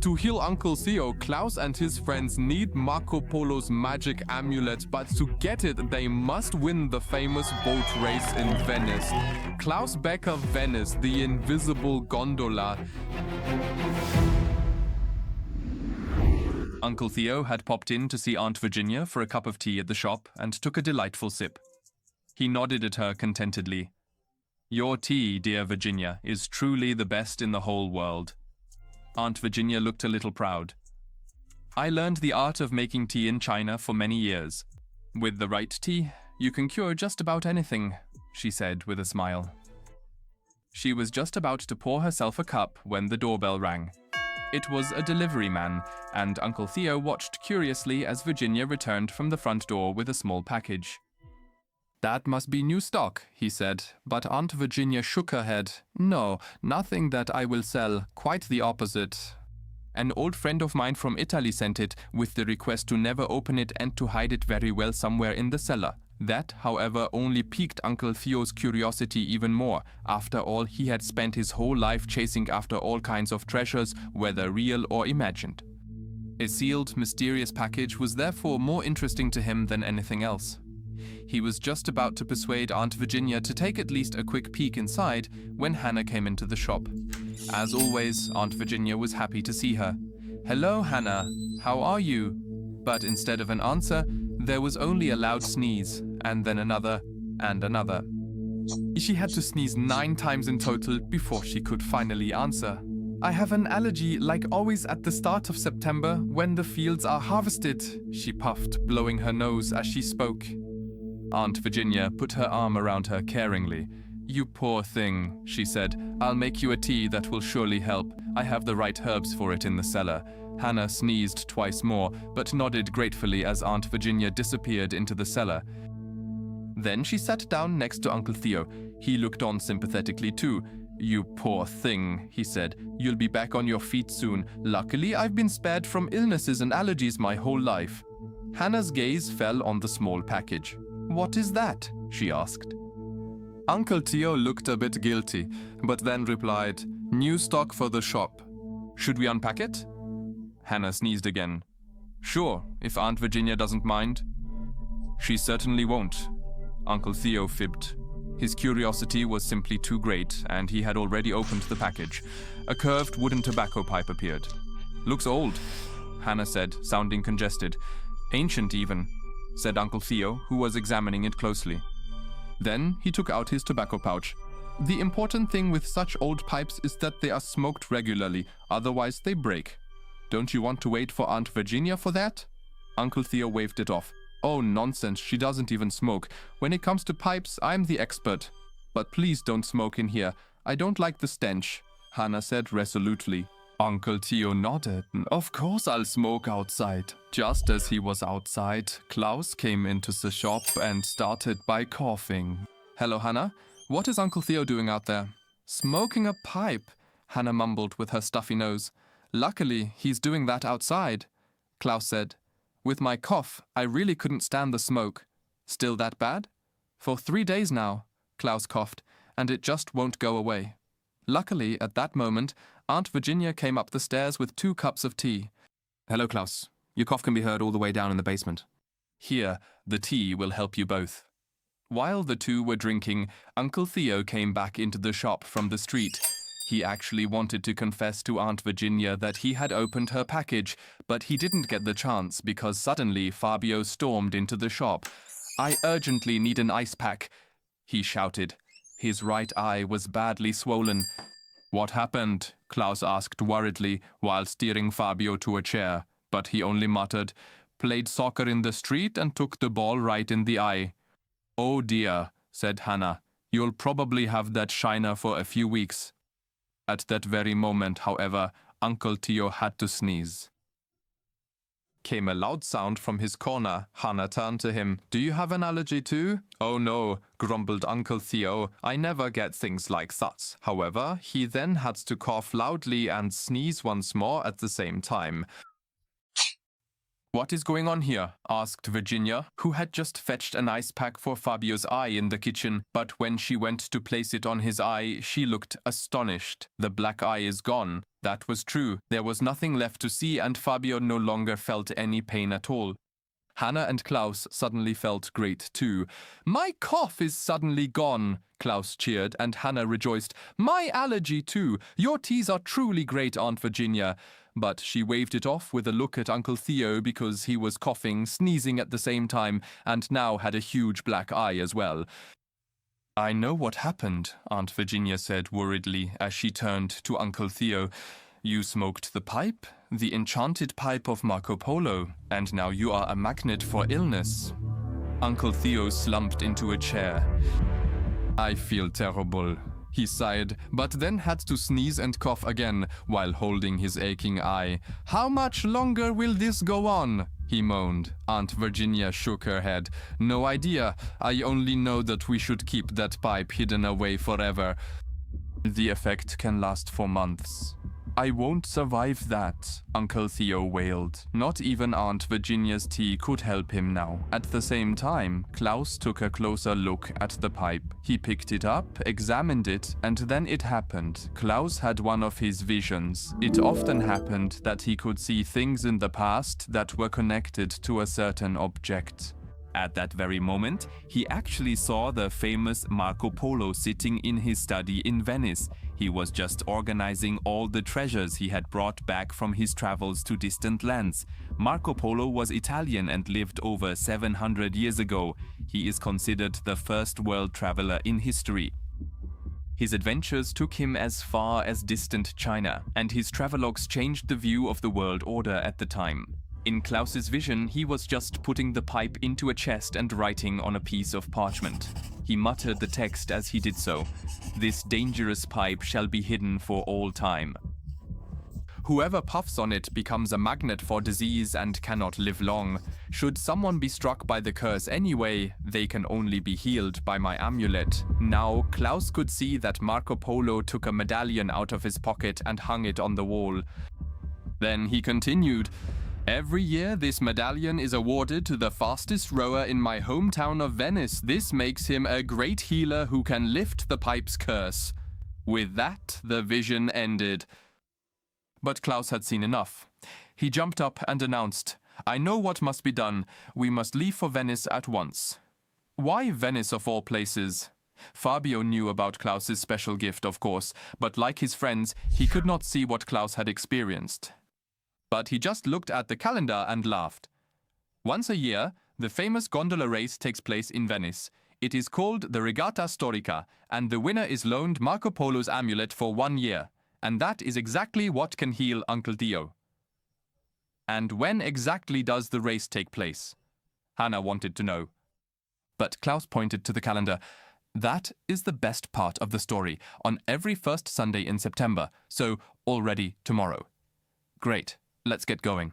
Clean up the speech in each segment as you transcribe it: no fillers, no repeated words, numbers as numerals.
To heal Uncle Theo, Klaus and his friends need Marco Polo's magic amulet, but to get it, they must win the famous boat race in Venice. Klaus Becker Venice, the invisible gondola. Uncle Theo had popped in to see Aunt Virginia for a cup of tea at the shop and took a delightful sip. He nodded at her contentedly. "Your tea, dear Virginia, is truly the best in the whole world." Aunt Virginia looked a little proud. "I learned the art of making tea in China for many years. With the right tea, you can cure just about anything," she said with a smile. She was just about to pour herself a cup when the doorbell rang. It was a delivery man, and Uncle Theo watched curiously as Virginia returned from the front door with a small package. "That must be new stock," he said, but Aunt Virginia shook her head. "No, nothing that I will sell, quite the opposite. An old friend of mine from Italy sent it, with the request to never open it and to hide it very well somewhere in the cellar. That, however, only piqued Uncle Theo's curiosity even more. After all, he had spent his whole life chasing after all kinds of treasures, whether real or imagined. A sealed, mysterious package was therefore more interesting to him than anything else. He was just about to persuade Aunt Virginia to take at least a quick peek inside when Hannah came into the shop. As always, Aunt Virginia was happy to see her. "Hello, Hannah. How are you?" But instead of an answer, there was only a loud sneeze, and then another, and another. She had to sneeze 9 times in total before she could finally answer. "I have an allergy, like always at the start of September, when the fields are harvested," she puffed, blowing her nose as she spoke. Aunt Virginia put her arm around her caringly. "You poor thing," she said. "I'll make you a tea that will surely help. I have the right herbs for it in the cellar." Hannah sneezed twice more, but nodded gratefully as Aunt Virginia disappeared into the cellar. Then she sat down next to Uncle Theo. He looked on sympathetically too. "You poor thing," he said. "You'll be back on your feet soon. Luckily, I've been spared from illnesses and allergies my whole life." Hannah's gaze fell on the small package. "What is that?" she asked. Uncle Theo looked a bit guilty, but then replied, "New stock for the shop. Should we unpack it?" Hannah sneezed again. "Sure, if Aunt Virginia doesn't mind." "She certainly won't," Uncle Theo fibbed. His curiosity was simply too great, and he had already opened the package. A curved wooden tobacco pipe appeared. "Looks old," Hannah said, sounding congested. "Ancient even," said Uncle Theo, who was examining it closely. Then he took out his tobacco pouch. "The important thing with such old pipes is that they are smoked regularly, otherwise they break. Don't you want to wait for Aunt Virginia for that?" Uncle Theo waved it off. "Oh, nonsense, she doesn't even smoke. When it comes to pipes, I'm the expert. But please don't smoke in here. I don't like the stench," Hannah said resolutely. Uncle Theo nodded. "Of course I'll smoke outside." Just as he was outside, Klaus came into the shop and started by coughing. "Hello, Hannah. What is Uncle Theo doing out there?" "Smoking a pipe," Hannah mumbled with her stuffy nose. "Luckily, he's doing that outside," Klaus said. "With my cough, I really couldn't stand the smoke." "Still that bad?" "For 3 days now," Klaus coughed, "and it just won't go away." Luckily, at that moment, Aunt Virginia came up the stairs with 2 cups of tea. "Hello, Klaus. Your cough can be heard all the way down in the basement. Here, the tea will help you both." While the two were drinking, Uncle Theo came back into the shop from the street. He actually wanted to confess to Aunt Virginia that he had opened her package, but he didn't get the chance because suddenly Fabio stormed into the shop. "I urgently need an ice pack," he shouted. His right eye was badly swollen. "What happened?" Klaus asked worriedly while steering Fabio to a chair, but he only muttered, "Played soccer in the street and took the ball right in the eye." "Oh dear," said Hannah. "You'll probably have that shiner for a few weeks." At that very moment, however, Uncle Theo had to sneeze. Came a loud sound from his corner. Hannah turned to him. "Do you have an allergy too?" "Oh no," grumbled Uncle Theo. "I never get things like that." However, he then had to cough loudly and sneeze once more at the same time. "What is going on here?" asked Virginia, who had just fetched an ice pack for Fabio's eye in the kitchen, but when she went to place it on his eye, she looked astonished. The black eye is gone. That was true. There was nothing left to see, and Fabio no longer felt any pain at all. Hannah and Klaus suddenly felt great too. "My cough is suddenly gone," Klaus cheered, and Hannah rejoiced. "My allergy too. Your teas are truly great, Aunt Virginia." But she waved it off with a look at Uncle Theo because he was coughing, sneezing at the same time, and now had a huge black eye as well. "I know what happened," Aunt Virginia said worriedly as she turned to Uncle Theo. "You smoked the pipe, the enchanted pipe of Marco Polo, and now you are a magnet for illness." Uncle Theo slumped into a chair. "I feel terrible," he sighed, but then had to sneeze and cough again while holding his aching eye. "How much longer will this go on?" he moaned. Aunt Virginia shook her head. "No idea. I only know that we should keep that pipe hidden away forever. The effect can last for months." "I won't survive that," Uncle Theo wailed. Not even Aunt Virginia's tea could help him now. At the same time, Klaus took a closer look at the pipe. He picked it up, examined it, and then it happened. Klaus had one of his visions. It often happened that he could see things in the past that were connected to a certain object. At that very moment, he actually saw the famous Marco Polo sitting in his study in Venice. He was just organizing all the treasures he had brought back from his travels to distant lands. Marco Polo was Italian and lived over 700 years ago. He is considered the first world traveler in history. His adventures took him as far as distant China, and his travelogues changed the view of the world order at the time. In Klaus's vision, he was just putting the pipe into a chest and writing on a piece of parchment. He muttered the text as he did so. "This dangerous pipe shall be hidden for all time. Whoever puffs on it becomes a magnet for disease and cannot live long. Should someone be struck by the curse anyway, they can only be healed by my amulet." Now, Klaus could see that Marco Polo took a medallion out of his pocket and hung it on the wall. Then he continued, "Every year, this medallion is awarded to the fastest rower in my hometown of Venice. This makes him a great healer who can lift the pipe's curse." With that, the vision ended. But Klaus had seen enough. He jumped up and announced, "I know what must be done. We must leave for Venice at once." Why Venice of all places? Fabio knew about Klaus's special gift, of course, but like his friends, he could not see what Klaus had experienced. But he just looked at the calendar and laughed. Once a year, the famous gondola race takes place in Venice. It is called the Regatta Storica, and the winner is loaned Marco Polo's amulet for 1 year. And that is exactly what can heal Uncle Theo. "And when exactly does the race take place?" Hannah wanted to know. But Klaus pointed to the calendar. "That is the best part of the story, on every first Sunday in September, so already tomorrow." "Great. Let's get going."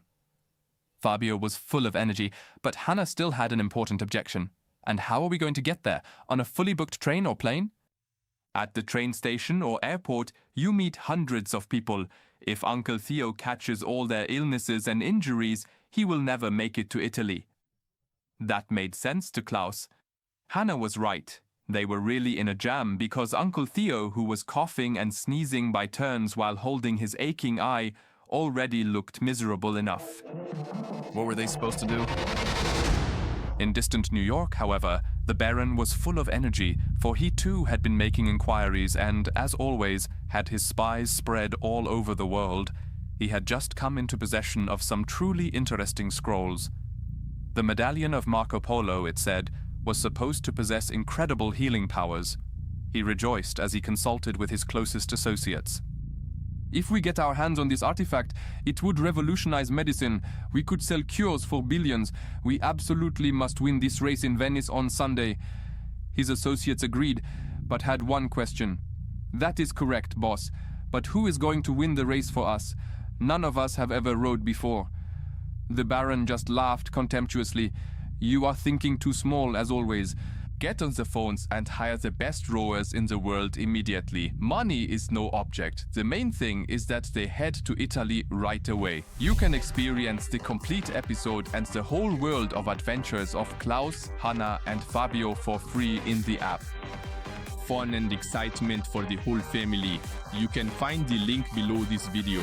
Fabio was full of energy, but Hannah still had an important objection. "And how are we going to get there? On a fully booked train or plane?" "At the train station or airport, you meet hundreds of people. If Uncle Theo catches all their illnesses and injuries, he will never make it to Italy." That made sense to Klaus. Hannah was right. They were really in a jam because Uncle Theo, who was coughing and sneezing by turns while holding his aching eye, already looked miserable enough. What were they supposed to do? In distant New York, however, the Baron was full of energy, for he too had been making inquiries and, as always, had his spies spread all over the world. He had just come into possession of some truly interesting scrolls. The medallion of Marco Polo, it said, was supposed to possess incredible healing powers. He rejoiced as he consulted with his closest associates. "If we get our hands on this artifact, it would revolutionize medicine. We could sell cures for billions. We absolutely must win this race in Venice on Sunday." His associates agreed, but had one question. "That is correct, boss. But who is going to win the race for us? None of us have ever rode before." The Baron just laughed contemptuously. "You are thinking too small, as always. Get on the phones and hire the best rowers in the world immediately. Money is no object. The main thing is that they head to Italy right away. You can experience the complete episode and the whole world of adventures of Klaus, Hannah and Fabio for free in the app. Fun and excitement for the whole family. You can find the link below this video.